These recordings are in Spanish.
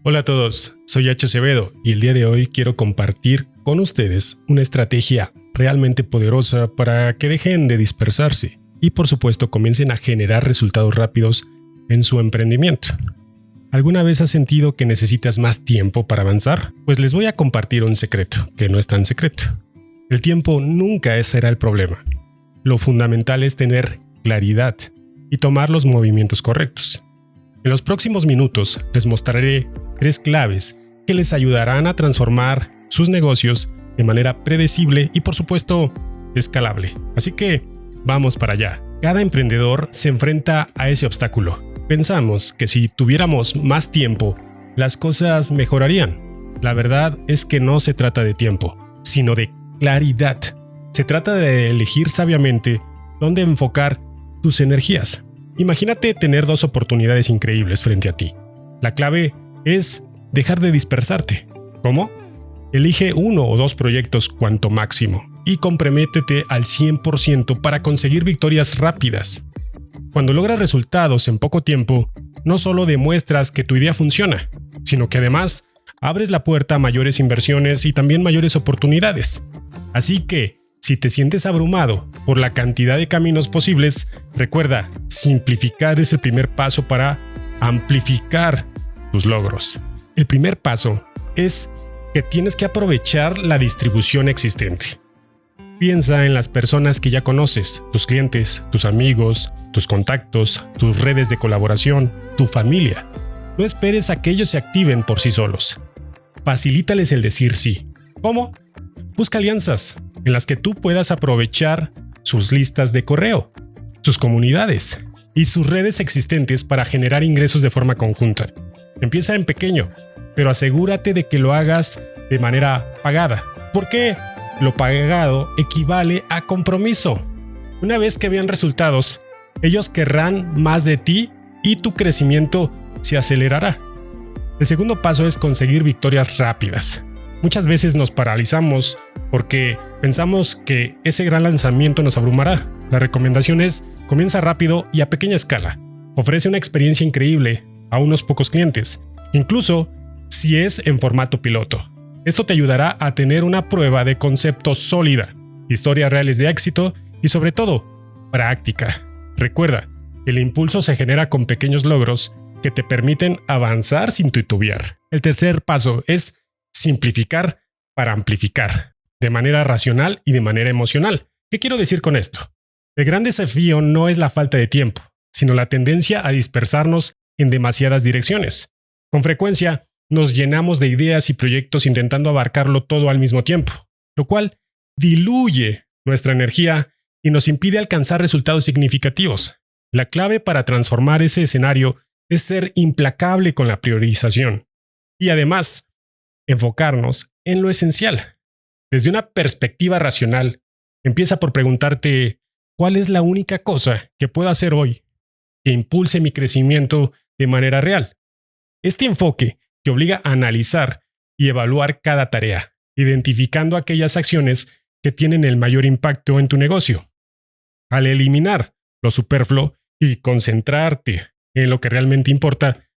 Hola a todos, soy H. Acevedo y el día de hoy quiero compartir con ustedes una estrategia realmente poderosa para que dejen de dispersarse y por supuesto comiencen a generar resultados rápidos en su emprendimiento. ¿Alguna vez has sentido que necesitas más tiempo para avanzar? Pues les voy a compartir un secreto, que no es tan secreto. El tiempo nunca será el problema. Lo fundamental es tener claridad y tomar los movimientos correctos. En los próximos minutos les mostraré 3 claves que les ayudarán a transformar sus negocios de manera predecible y por supuesto escalable. Así que vamos para allá. Cada emprendedor se enfrenta a ese obstáculo. Pensamos que si tuviéramos más tiempo, las cosas mejorarían. La verdad es que no se trata de tiempo, sino de claridad. Se trata de elegir sabiamente dónde enfocar tus energías. Imagínate tener 2 oportunidades increíbles frente a ti. La clave es dejar de dispersarte. ¿Cómo? Elige 1 o 2 proyectos cuanto máximo y comprométete al 100% para conseguir victorias rápidas. Cuando logras resultados en poco tiempo, no solo demuestras que tu idea funciona, sino que además abres la puerta a mayores inversiones y también mayores oportunidades. Así que, si te sientes abrumado por la cantidad de caminos posibles, recuerda, simplificar es el primer paso para amplificar tus logros. El primer paso es que tienes que aprovechar la distribución existente. Piensa en las personas que ya conoces, tus clientes, tus amigos, tus contactos, tus redes de colaboración, tu familia. No esperes a que ellos se activen por sí solos. Facilítales el decir sí. ¿Cómo? Busca alianzas en las que tú puedas aprovechar sus listas de correo, sus comunidades y sus redes existentes para generar ingresos de forma conjunta. Empieza en pequeño, pero asegúrate de que lo hagas de manera pagada. ¿Por qué? Lo pagado equivale a compromiso. Una vez que vean resultados, ellos querrán más de ti y tu crecimiento se acelerará. El segundo paso es conseguir victorias rápidas. Muchas veces nos paralizamos porque pensamos que ese gran lanzamiento nos abrumará. La recomendación es: comienza rápido y a pequeña escala. Ofrece una experiencia increíble a unos pocos clientes, incluso si es en formato piloto. Esto te ayudará a tener una prueba de concepto sólida, historias reales de éxito y sobre todo, práctica. Recuerda, el impulso se genera con pequeños logros que te permiten avanzar sin titubear. El tercer paso es simplificar para amplificar, de manera racional y de manera emocional. ¿Qué quiero decir con esto? El gran desafío no es la falta de tiempo, sino la tendencia a dispersarnos en demasiadas direcciones. Con frecuencia, nos llenamos de ideas y proyectos intentando abarcarlo todo al mismo tiempo, lo cual diluye nuestra energía y nos impide alcanzar resultados significativos. La clave para transformar ese escenario es ser implacable con la priorización y además enfocarnos en lo esencial. Desde una perspectiva racional, empieza por preguntarte: ¿cuál es la única cosa que puedo hacer hoy que impulse mi crecimiento de manera real? Este enfoque te obliga a analizar y evaluar cada tarea, identificando aquellas acciones que tienen el mayor impacto en tu negocio. Al eliminar lo superfluo y concentrarte en lo que realmente importa,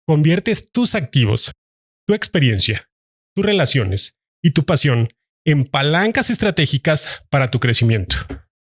conviertes tus activos, tu experiencia, tus relaciones y tu pasión en palancas estratégicas para tu crecimiento.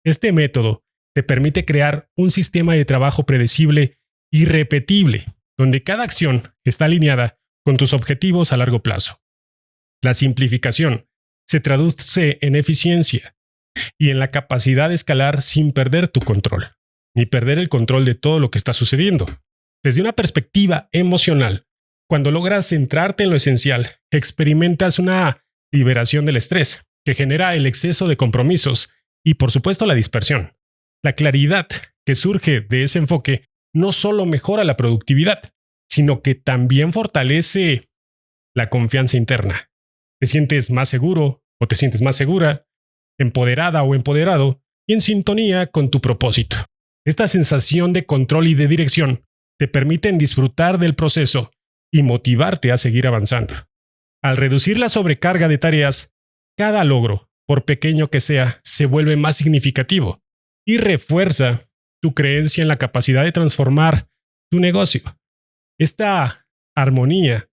Este método te permite crear un sistema de trabajo predecible y repetible, donde cada acción está alineada con tus objetivos a largo plazo. La simplificación se traduce en eficiencia y en la capacidad de escalar sin perder tu control, ni perder el control de todo lo que está sucediendo. Desde una perspectiva emocional, cuando logras centrarte en lo esencial, experimentas una liberación del estrés que genera el exceso de compromisos y, por supuesto, la dispersión. La claridad que surge de ese enfoque no solo mejora la productividad, sino que también fortalece la confianza interna. Te sientes más seguro o te sientes más segura, empoderada o empoderado y en sintonía con tu propósito. Esta sensación de control y de dirección te permiten disfrutar del proceso y motivarte a seguir avanzando. Al reducir la sobrecarga de tareas, cada logro, por pequeño que sea, se vuelve más significativo y refuerza tu creencia en la capacidad de transformar tu negocio. Esta armonía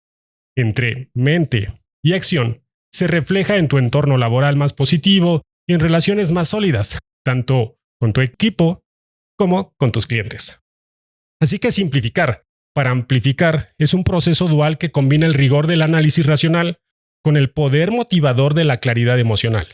entre mente y acción se refleja en tu entorno laboral más positivo y en relaciones más sólidas, tanto con tu equipo como con tus clientes. Así que simplificar para amplificar es un proceso dual que combina el rigor del análisis racional con el poder motivador de la claridad emocional.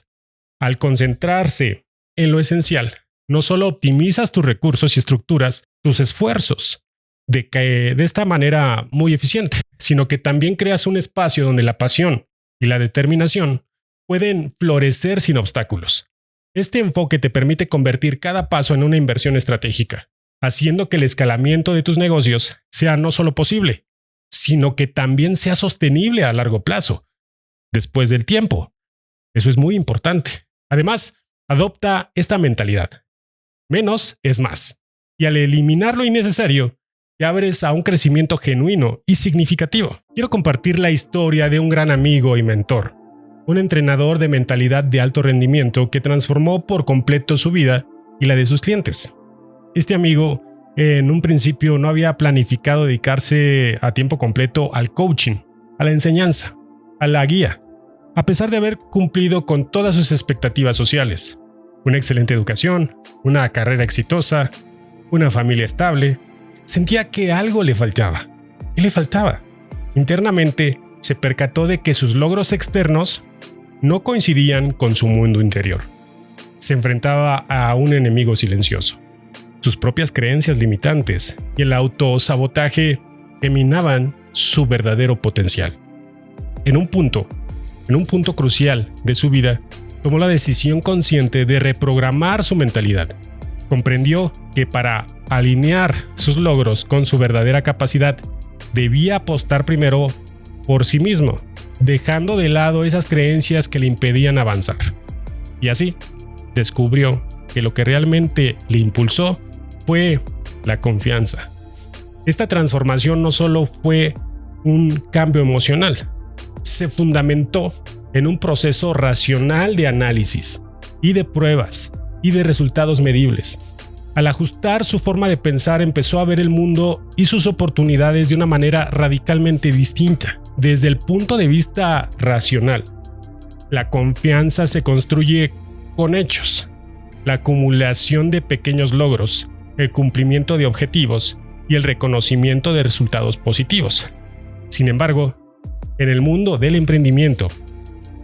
Al concentrarse en lo esencial, no solo optimizas tus recursos y estructuras tus esfuerzos de esta manera muy eficiente, sino que también creas un espacio donde la pasión y la determinación pueden florecer sin obstáculos. Este enfoque te permite convertir cada paso en una inversión estratégica, haciendo que el escalamiento de tus negocios sea no solo posible, sino que también sea sostenible a largo plazo, después del tiempo. Eso es muy importante. Además, adopta esta mentalidad. Menos es más. Y al eliminar lo innecesario, te abres a un crecimiento genuino y significativo. Quiero compartir la historia de un gran amigo y mentor, un entrenador de mentalidad de alto rendimiento que transformó por completo su vida y la de sus clientes. Este amigo, en un principio, no había planificado dedicarse a tiempo completo al coaching, a la enseñanza, a la guía, a pesar de haber cumplido con todas sus expectativas sociales. Una excelente educación, una carrera exitosa, una familia estable. Sentía que algo le faltaba. ¿Qué le faltaba? Internamente se percató de que sus logros externos no coincidían con su mundo interior. Se enfrentaba a un enemigo silencioso. Sus propias creencias limitantes y el autosabotaje que minaban su verdadero potencial. En un punto crucial de su vida, tomó la decisión consciente de reprogramar su mentalidad. Comprendió que para alinear sus logros con su verdadera capacidad, debía apostar primero por sí mismo, dejando de lado esas creencias que le impedían avanzar. Y así, descubrió que lo que realmente le impulsó fue la confianza. Esta transformación no solo fue un cambio emocional, se fundamentó en un proceso racional de análisis y de pruebas y de resultados medibles. Al ajustar su forma de pensar, empezó a ver el mundo y sus oportunidades de una manera radicalmente distinta. Desde el punto de vista racional, la confianza se construye con hechos, la acumulación de pequeños logros, el cumplimiento de objetivos y el reconocimiento de resultados positivos. Sin embargo, en el mundo del emprendimiento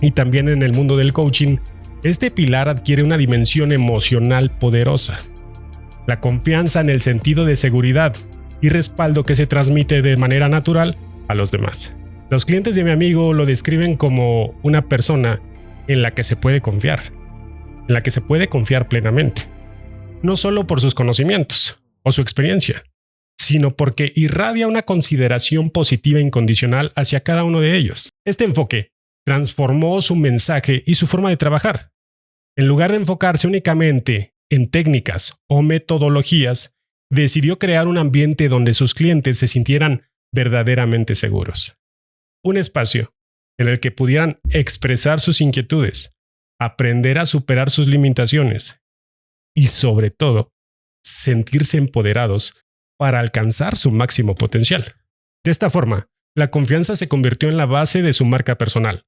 y también en el mundo del coaching, este pilar adquiere una dimensión emocional poderosa. La confianza en el sentido de seguridad y respaldo que se transmite de manera natural a los demás. Los clientes de mi amigo lo describen como una persona en la que se puede confiar, en la que se puede confiar plenamente. No solo por sus conocimientos o su experiencia, sino porque irradia una consideración positiva e incondicional hacia cada uno de ellos. Este enfoque transformó su mensaje y su forma de trabajar. En lugar de enfocarse únicamente en técnicas o metodologías, decidió crear un ambiente donde sus clientes se sintieran verdaderamente seguros. Un espacio en el que pudieran expresar sus inquietudes, aprender a superar sus limitaciones y, sobre todo, sentirse empoderados para alcanzar su máximo potencial. De esta forma, la confianza se convirtió en la base de su marca personal.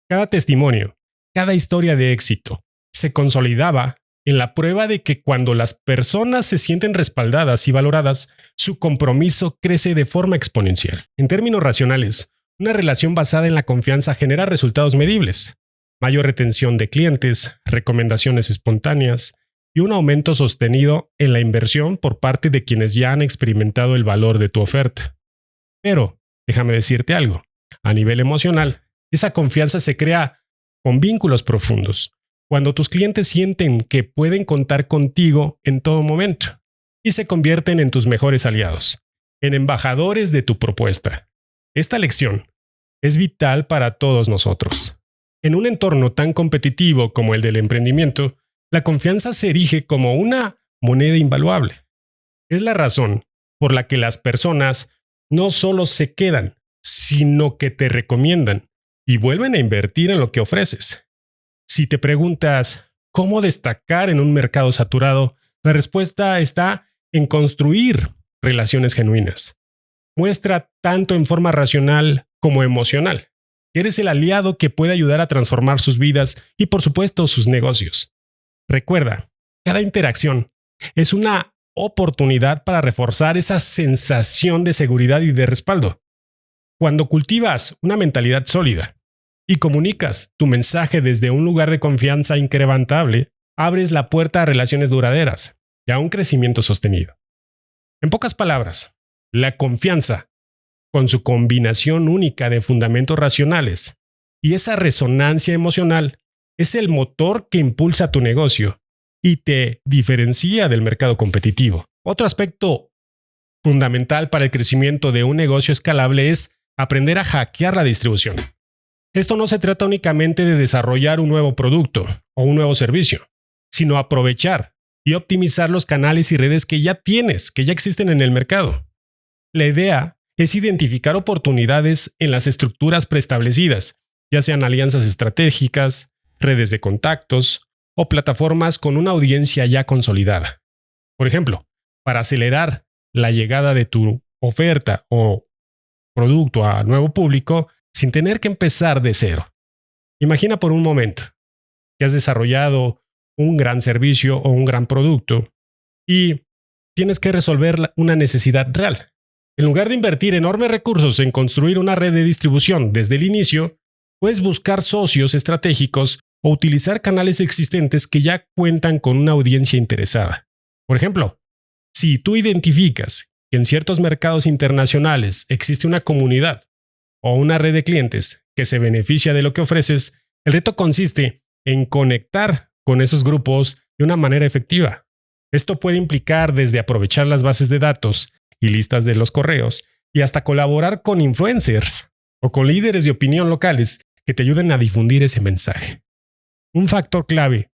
Cada testimonio, cada historia de éxito, se consolidaba en la prueba de que cuando las personas se sienten respaldadas y valoradas, su compromiso crece de forma exponencial. En términos racionales, una relación basada en la confianza genera resultados medibles, mayor retención de clientes, recomendaciones espontáneas y un aumento sostenido en la inversión por parte de quienes ya han experimentado el valor de tu oferta. Pero, déjame decirte algo, a nivel emocional, esa confianza se crea con vínculos profundos, cuando tus clientes sienten que pueden contar contigo en todo momento y se convierten en tus mejores aliados, en embajadores de tu propuesta. Esta lección es vital para todos nosotros. En un entorno tan competitivo como el del emprendimiento, la confianza se erige como una moneda invaluable. Es la razón por la que las personas no solo se quedan, sino que te recomiendan y vuelven a invertir en lo que ofreces. Si te preguntas cómo destacar en un mercado saturado, la respuesta está en construir relaciones genuinas. Muestra tanto en forma racional como emocional. Eres el aliado que puede ayudar a transformar sus vidas y, por supuesto, sus negocios. Recuerda, cada interacción es una oportunidad para reforzar esa sensación de seguridad y de respaldo. Cuando cultivas una mentalidad sólida y comunicas tu mensaje desde un lugar de confianza incrementable, abres la puerta a relaciones duraderas y a un crecimiento sostenido. En pocas palabras, la confianza, con su combinación única de fundamentos racionales y esa resonancia emocional, es el motor que impulsa tu negocio y te diferencia del mercado competitivo. Otro aspecto fundamental para el crecimiento de un negocio escalable es aprender a hackear la distribución. Esto no se trata únicamente de desarrollar un nuevo producto o un nuevo servicio, sino aprovechar y optimizar los canales y redes que ya tienes, que ya existen en el mercado. La idea es identificar oportunidades en las estructuras preestablecidas, ya sean alianzas estratégicas, redes de contactos o plataformas con una audiencia ya consolidada. Por ejemplo, para acelerar la llegada de tu oferta o producto a nuevo público sin tener que empezar de cero. Imagina por un momento que has desarrollado un gran servicio o un gran producto y tienes que resolver una necesidad real. En lugar de invertir enormes recursos en construir una red de distribución desde el inicio, puedes buscar socios estratégicos o utilizar canales existentes que ya cuentan con una audiencia interesada. Por ejemplo, si tú identificas que en ciertos mercados internacionales existe una comunidad o una red de clientes que se beneficia de lo que ofreces, el reto consiste en conectar con esos grupos de una manera efectiva. Esto puede implicar desde aprovechar las bases de datos y listas de los correos y hasta colaborar con influencers o con líderes de opinión locales que te ayuden a difundir ese mensaje. Un factor clave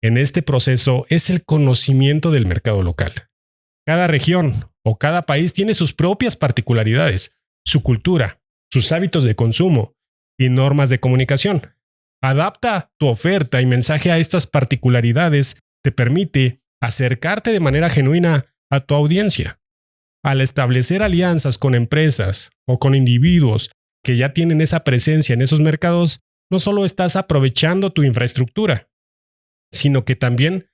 en este proceso es el conocimiento del mercado local. Cada región o cada país tiene sus propias particularidades, su cultura, sus hábitos de consumo y normas de comunicación. Adapta tu oferta y mensaje a estas particularidades te permite acercarte de manera genuina a tu audiencia. Al establecer alianzas con empresas o con individuos que ya tienen esa presencia en esos mercados, no solo estás aprovechando tu infraestructura, sino que también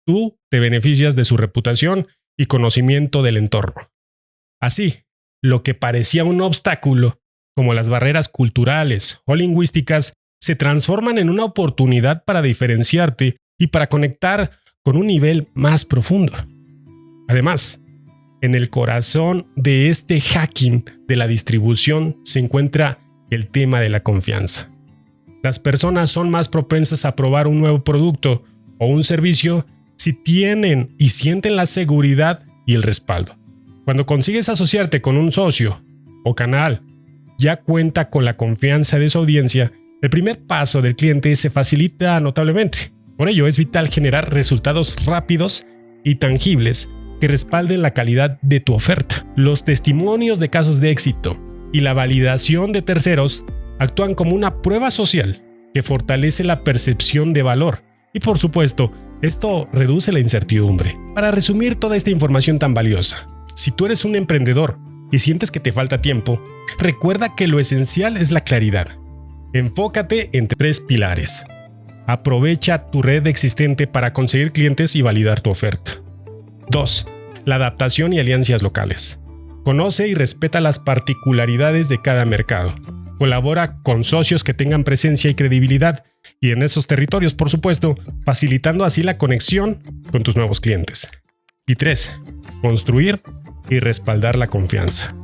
tú te beneficias de su reputación y conocimiento del entorno. Así, lo que parecía un obstáculo, como las barreras culturales o lingüísticas, se transforman en una oportunidad para diferenciarte y para conectar con un nivel más profundo. Además, en el corazón de este hacking de la distribución se encuentra el tema de la confianza. Las personas son más propensas a probar un nuevo producto o un servicio si tienen y sienten la seguridad y el respaldo. Cuando consigues asociarte con un socio o canal, ya cuenta con la confianza de su audiencia, el primer paso del cliente se facilita notablemente. Por ello, es vital generar resultados rápidos y tangibles que respalden la calidad de tu oferta. Los testimonios de casos de éxito y la validación de terceros actúan como una prueba social que fortalece la percepción de valor y, por supuesto, esto reduce la incertidumbre. Para resumir toda esta información tan valiosa, si tú eres un emprendedor y sientes que te falta tiempo, recuerda que lo esencial es la claridad. Enfócate en 3 pilares. Aprovecha tu red existente para conseguir clientes y validar tu oferta. 2. La adaptación y alianzas locales. Conoce y respeta las particularidades de cada mercado. Colabora con socios que tengan presencia y credibilidad y en esos territorios, por supuesto, facilitando así la conexión con tus nuevos clientes. Y 3. Construir y respaldar la confianza.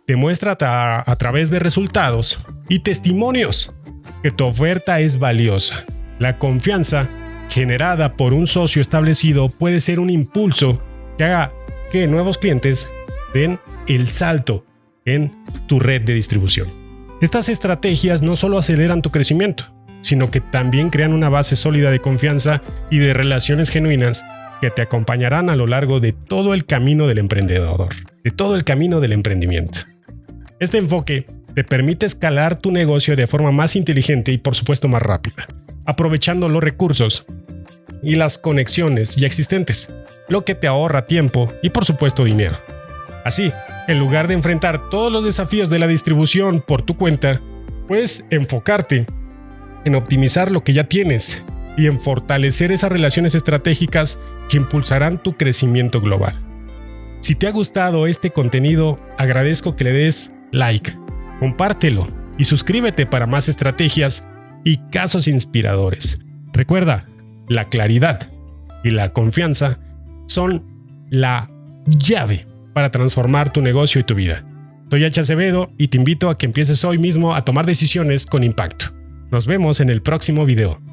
Demuestra a través de resultados y testimonios que tu oferta es valiosa. La confianza generada por un socio establecido puede ser un impulso que haga que nuevos clientes den el salto en tu red de distribución. Estas estrategias no solo aceleran tu crecimiento, sino que también crean una base sólida de confianza y de relaciones genuinas que te acompañarán a lo largo de todo el camino del emprendedor, de todo el camino del emprendimiento. Este enfoque te permite escalar tu negocio de forma más inteligente y, por supuesto, más rápida, aprovechando los recursos y las conexiones ya existentes, lo que te ahorra tiempo y, por supuesto, dinero. Así, En lugar de enfrentar todos los desafíos de la distribución por tu cuenta, puedes enfocarte en optimizar lo que ya tienes y en fortalecer esas relaciones estratégicas que impulsarán tu crecimiento global. Si te ha gustado este contenido, agradezco que le des like, compártelo y suscríbete para más estrategias y casos inspiradores. Recuerda, la claridad y la confianza son la llave para transformar tu negocio y tu vida. Soy H. Acevedo y te invito a que empieces hoy mismo a tomar decisiones con impacto. Nos vemos en el próximo video.